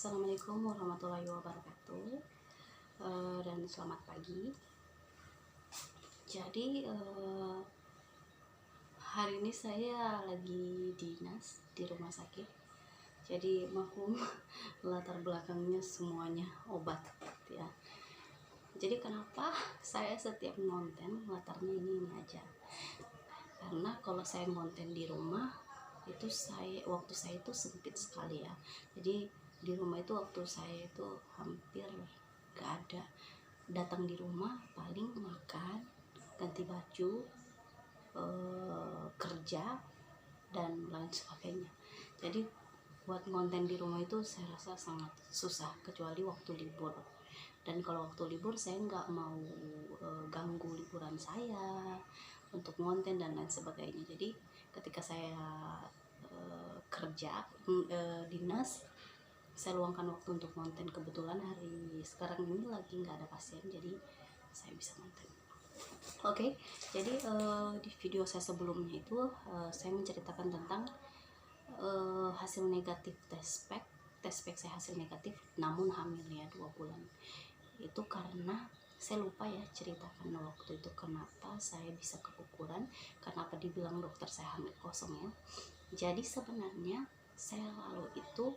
Assalamualaikum warahmatullahi wabarakatuh, dan selamat pagi. Jadi hari ini saya lagi dinas di rumah sakit. Jadi maklum latar belakangnya semuanya obat ya. Jadi kenapa saya setiap konten latarnya ini aja? Karena kalau saya konten di rumah itu waktu saya itu sempit sekali ya. Jadi di rumah itu waktu saya itu hampir gak ada. Datang di rumah paling makan, ganti baju, kerja dan lain sebagainya. Jadi buat konten di rumah itu saya rasa sangat susah, kecuali waktu libur. Dan kalau waktu libur saya nggak mau ganggu liburan saya untuk konten dan lain sebagainya. Jadi ketika saya kerja dinas, saya luangkan waktu untuk konten. Kebetulan hari sekarang ini lagi nggak ada pasien, jadi saya bisa konten. Oke, jadi di video saya sebelumnya itu saya menceritakan tentang hasil negatif tes pack saya hasil negatif, namun hamilnya 2 bulan. Itu karena saya lupa ya ceritakan waktu itu kenapa saya bisa keguguran, kenapa dibilang dokter saya hamil kosong ya. Jadi sebenarnya saya lalu itu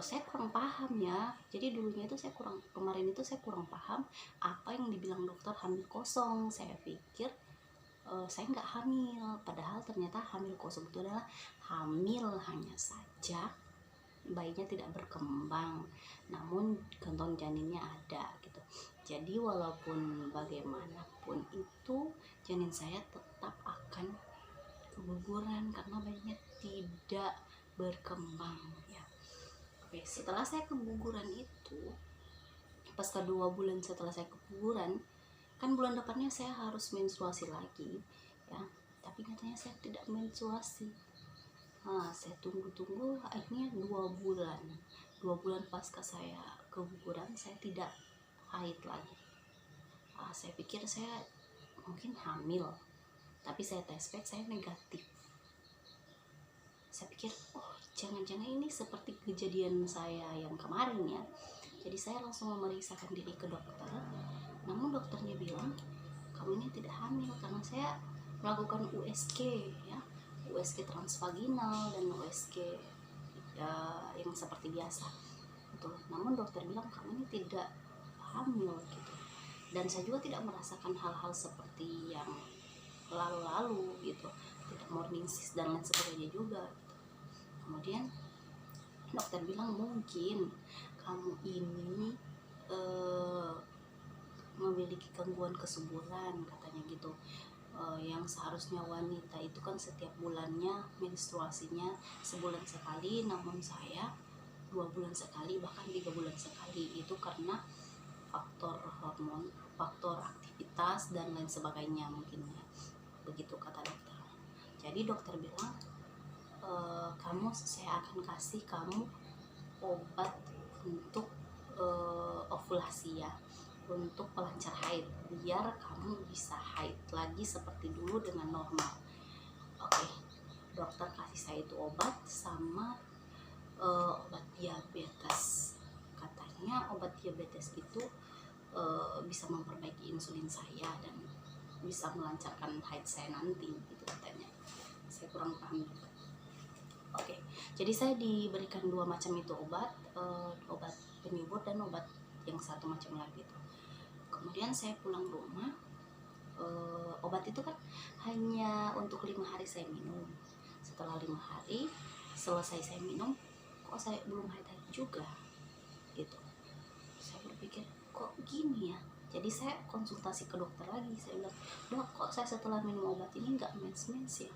saya kurang paham ya. Jadi dulunya itu kemarin itu saya kurang paham apa yang dibilang dokter hamil kosong. Saya pikir saya nggak hamil, padahal ternyata hamil kosong itu adalah hamil, hanya saja bayinya tidak berkembang, namun kantong janinnya ada gitu. Jadi walaupun bagaimanapun itu janin saya tetap akan keguguran karena bayinya tidak berkembang ya. Oke, setelah saya keguguran itu, pas ke 2 bulan setelah saya keguguran, kan bulan depannya saya harus menstruasi lagi ya, tapi katanya saya tidak menstruasi. Saya tunggu akhirnya 2 bulan pasca saya keguguran saya tidak haid lagi. Saya pikir saya mungkin hamil, tapi saya tes pack saya negatif. Saya pikir jangan-jangan ini seperti kejadian saya yang kemarin ya. Jadi saya langsung memeriksakan diri ke dokter, namun dokternya bilang kamu ini tidak hamil karena saya melakukan USG ya, USG transvaginal dan USG yang seperti biasa gitu. Namun dokter bilang kamu ini tidak hamil gitu. Dan saya juga tidak merasakan hal-hal seperti yang lalu-lalu gitu, tidak morning sickness dan lain sebagainya juga gitu. Kemudian dokter bilang mungkin kamu ini memiliki gangguan kesuburan katanya gitu. Yang seharusnya wanita itu kan setiap bulannya menstruasinya sebulan sekali, namun saya 2 bulan sekali, bahkan 3 bulan sekali. Itu karena faktor hormon, faktor aktivitas dan lain sebagainya mungkin ya, begitu kata dokter. Jadi dokter bilang saya akan kasih kamu obat untuk ovulasi ya, untuk pelancar haid, biar kamu bisa haid lagi seperti dulu dengan normal. Oke, dokter kasih saya itu obat sama obat diabetes. Katanya obat diabetes itu bisa memperbaiki insulin saya dan bisa melancarkan haid saya nanti, gitu katanya. Saya kurang paham juga. Oke, jadi saya diberikan 2 macam itu obat penyubur dan obat yang satu macam lagi itu. Kemudian saya pulang rumah, obat itu kan hanya untuk 5 hari saya minum. Setelah 5 hari selesai saya minum, kok saya belum haid juga gitu. Saya berpikir kok gini ya. Jadi saya konsultasi ke dokter lagi. Saya bilang, dok, kok saya setelah minum obat ini nggak mens ya?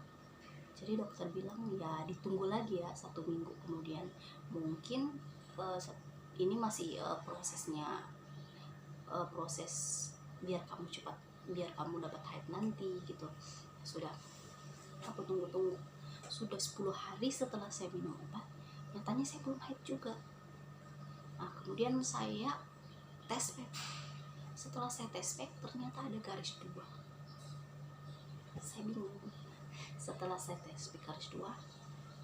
Jadi dokter bilang ya ditunggu lagi ya 1 minggu kemudian. Mungkin ini masih prosesnya, proses biar kamu dapat haid nanti gitu. Sudah, aku tunggu sudah 10 hari setelah saya minum obat, nyatanya saya belum haid juga. Kemudian saya tes pack. Setelah saya tes pack ternyata ada garis 2. Saya bingung. Setelah saya tes garis 2,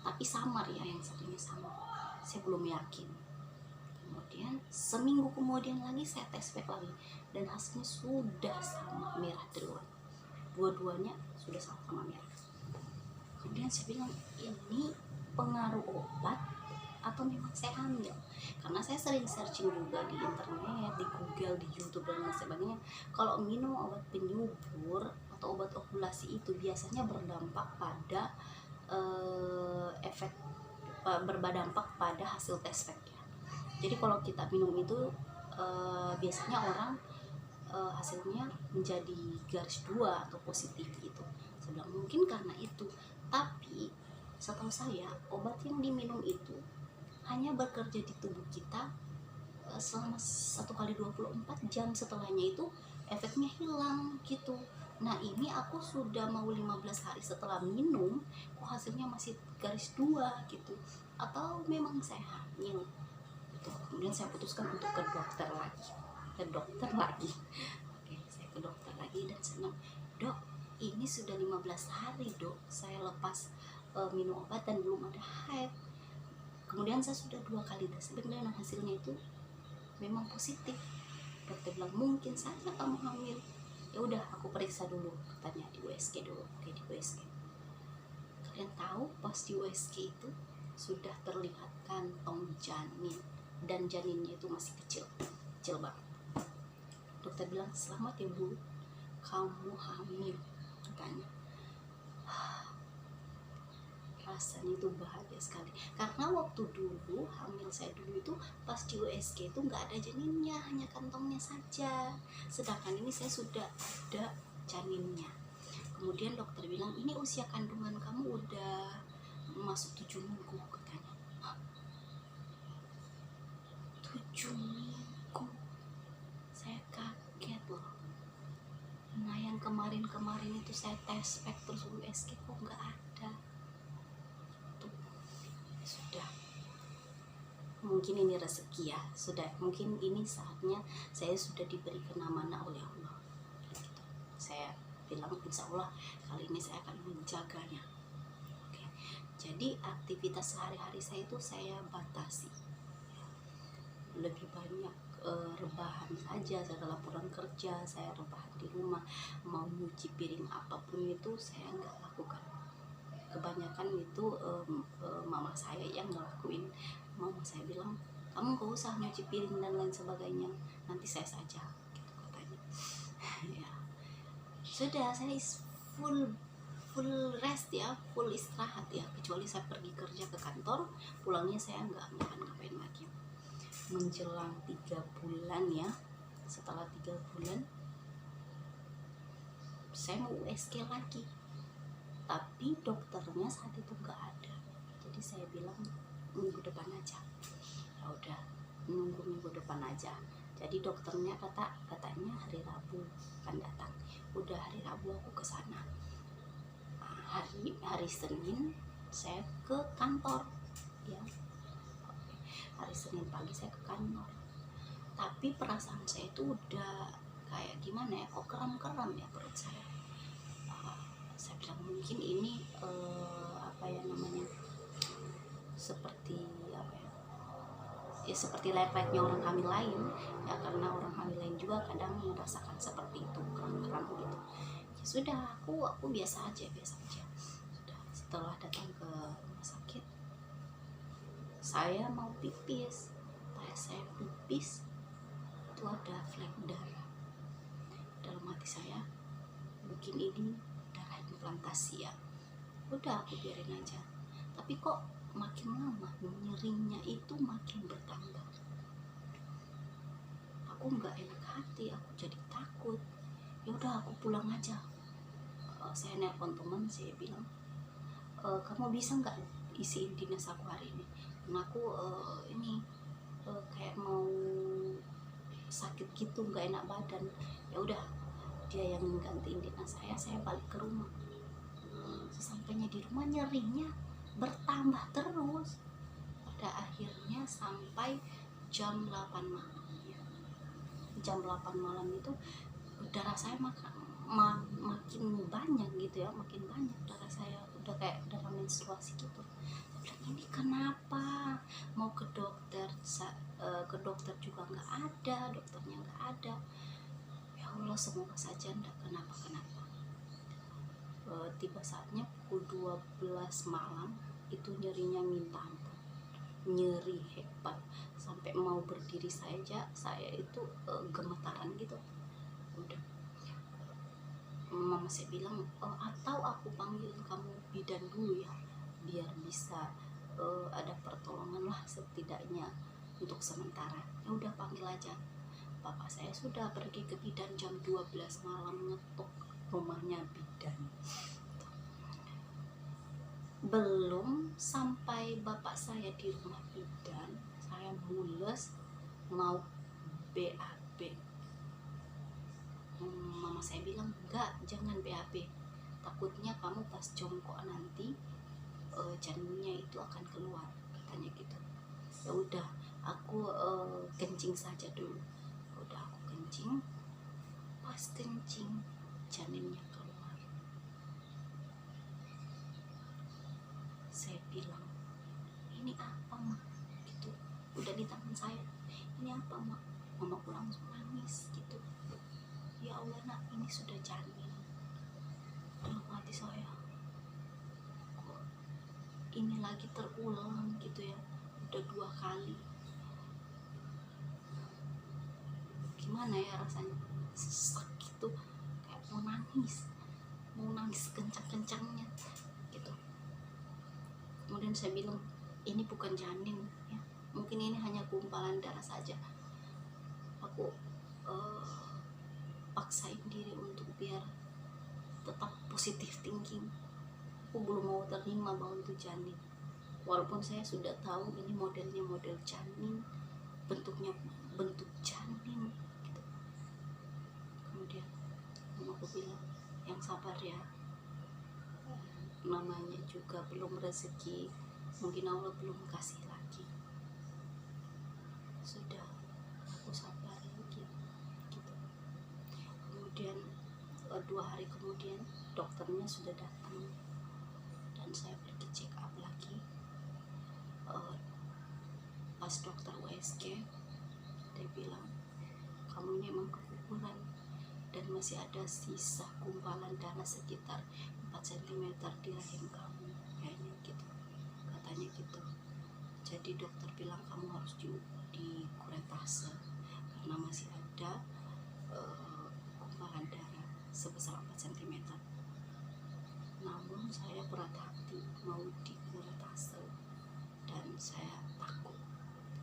tapi samar ya, yang satunya sama. Saya belum yakin. Kemudian seminggu kemudian lagi saya tes pack lagi dan hasilnya sudah sama merah dua-duanya sudah sama merah. Kemudian saya bilang, ini pengaruh obat atau memang saya hamil? Karena saya sering searching juga di internet, di Google, di YouTube dan lain sebagainya. Kalau minum obat penyubur atau obat ovulasi itu biasanya berdampak pada berdampak pada hasil tes pack ya. Jadi kalau kita minum itu biasanya orang hasilnya menjadi garis 2 atau positif gitu. Saya bilang mungkin karena itu. Tapi setahu saya obat yang diminum itu hanya bekerja di tubuh kita selama 1 kali 24 jam, setelahnya itu efeknya hilang gitu. Nah ini aku sudah mau 15 hari setelah minum kok hasilnya masih garis 2 gitu, atau memang saya hamil gitu. Kemudian saya putuskan untuk ke dokter lagi. Oke, saya ke dokter lagi dan saya bilang, dok ini sudah 15 hari dok saya lepas minum obat dan belum ada haid. Kemudian saya sudah 2 kali tes dan hasilnya itu memang positif. Dokter bilang mungkin saja kamu hamil. Ya udah aku periksa dulu, katanya di USG dulu. Oke, di USG. Kalian tahu pas di USG itu sudah terlihat kantong janin dan janinnya itu masih kecil banget. Dokter bilang selamat ya bu, kamu hamil, katanya. Rasanya itu bahagia sekali karena waktu dulu hamil saya dulu itu pas di USG itu nggak ada janinnya, hanya kantongnya saja, sedangkan ini saya sudah ada janinnya. Kemudian dokter bilang ini usia kandungan kamu udah masuk 7 minggu, katanya. 7 minggu, saya kaget loh. Nah yang kemarin itu saya tes pack terus USG kok nggak ada. Sudah, mungkin ini rezeki ya, sudah mungkin ini saatnya saya sudah diberi amanah oleh Allah gitu. Saya bilang insya Allah kali ini saya akan menjaganya. Oke. Jadi aktivitas sehari-hari saya itu saya batasi, lebih banyak rebahan saja. Setelah pulang kerja saya rebahan di rumah, mau nyuci piring apapun itu saya nggak lakukan. Kebanyakan itu mama saya yang ngelakuin. Mama saya bilang kamu gak usah nyuci piring dan lain sebagainya, nanti saya saja gitu katanya. Ya sudah, saya full rest ya, full istirahat ya, kecuali saya pergi kerja ke kantor, pulangnya saya nggak ngapain lagi. Menjelang 3 bulan ya, setelah 3 bulan saya mau USG lagi, tapi dokternya saat itu nggak ada. Jadi saya bilang minggu depan aja. Ya udah, nunggu minggu depan aja. Jadi dokternya katanya hari Rabu akan datang. Udah hari Rabu aku ke sana. Hari Senin saya ke kantor ya. Hari Senin pagi saya ke kantor. Tapi perasaan saya itu udah kayak gimana ya, kok kram-kram ya perut saya. Saya bilang mungkin ini seperti seperti layaknya orang hamil lain ya, karena orang hamil lain juga kadang merasakan seperti itu, kram-kram gitu. Ya sudah, aku biasa aja. Sudah, setelah datang ke rumah sakit saya mau pipis, saya pipis itu ada flek darah. Dalam hati saya mungkin ini darah implantasi ya, udah aku biarin aja. Tapi kok makin lama nyerinya itu makin bertambah. Aku nggak enak hati, aku jadi takut. Ya udah aku pulang aja. Saya nelpon teman, saya bilang kamu bisa nggak isiin dinas aku hari ini, karena aku kayak mau sakit gitu, nggak enak badan. Ya udah, dia yang gantiin dinas saya balik ke rumah. Sesampainya di rumah nyerinya bertambah terus. Pada akhirnya sampai jam 8 malam. Jam 8 malam itu darah saya makin banyak gitu ya, makin banyak darah saya, udah kayak darah menstruasi gitu. Saya bilang ini kenapa? Mau ke dokter ada, dokternya nggak ada. Ya Allah, semoga saja nggak kenapa-kenapa. Tiba saatnya pukul 12 malam itu nyerinya minta ampun, nyeri hebat sampai mau berdiri saja saya itu gemetaran gitu. Udah, mama saya bilang, atau aku panggil kamu bidan dulu ya, biar bisa ada pertolongan lah setidaknya untuk sementara. Ya udah, panggil aja. Bapak saya sudah pergi ke bidan jam 12 malam, ngetok rumahnya bidan. Belum sampai bapak saya di rumah bidan, saya mules mau BAB. Mama saya bilang, enggak, jangan BAB, takutnya kamu pas jongkok nanti janinnya itu akan keluar, katanya gitu. Ya udah, aku kencing saja dulu. Udah, aku kencing, pas kencing janinnya keluar. Saya bilang, ini apa mak? Gitu, udah di tangan saya, ini apa mak? Mamaku langsung nangis gitu. Ya Allah nak, ini sudah janin. Dalam hati saya, kok ini lagi terulang gitu ya, udah 2 kali. Gimana ya rasanya, sesak gitu, kayak mau nangis kencang-kencangnya gitu. Kemudian saya bilang, ini bukan janin ya, mungkin ini hanya gumpalan darah saja. Aku paksain diri untuk biar tetap positif thinking. Aku belum mau terima bahwa itu janin, walaupun saya sudah tahu ini modelnya model janin, bentuknya bentuk janin gitu. Kemudian aku bilang, yang sabar ya, namanya juga belum rezeki, mungkin Allah belum kasih lagi. Sudah, aku sabar lagi gitu. Kemudian 2 hari kemudian dokternya sudah datang dan saya pergi check up lagi. Pas dokter USG, dia bilang, kamu ini emang keguguran dan masih ada sisa gumpalan darah sekitar 4 cm di rahim kamu, kayaknya gitu, katanya gitu. Jadi dokter bilang kamu harus di kuretase karena masih ada gumpalan darah sebesar 4 cm. Namun saya berat hati mau di kuretase dan saya takut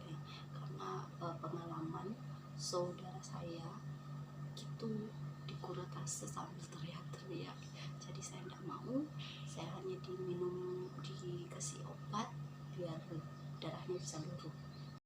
ya, karena pengalaman saudara saya gitu di kuretase sambil teriak-teriak. Jadi saya tidak mau, saya hanya dikasih obat biar darahnya bisa lurus.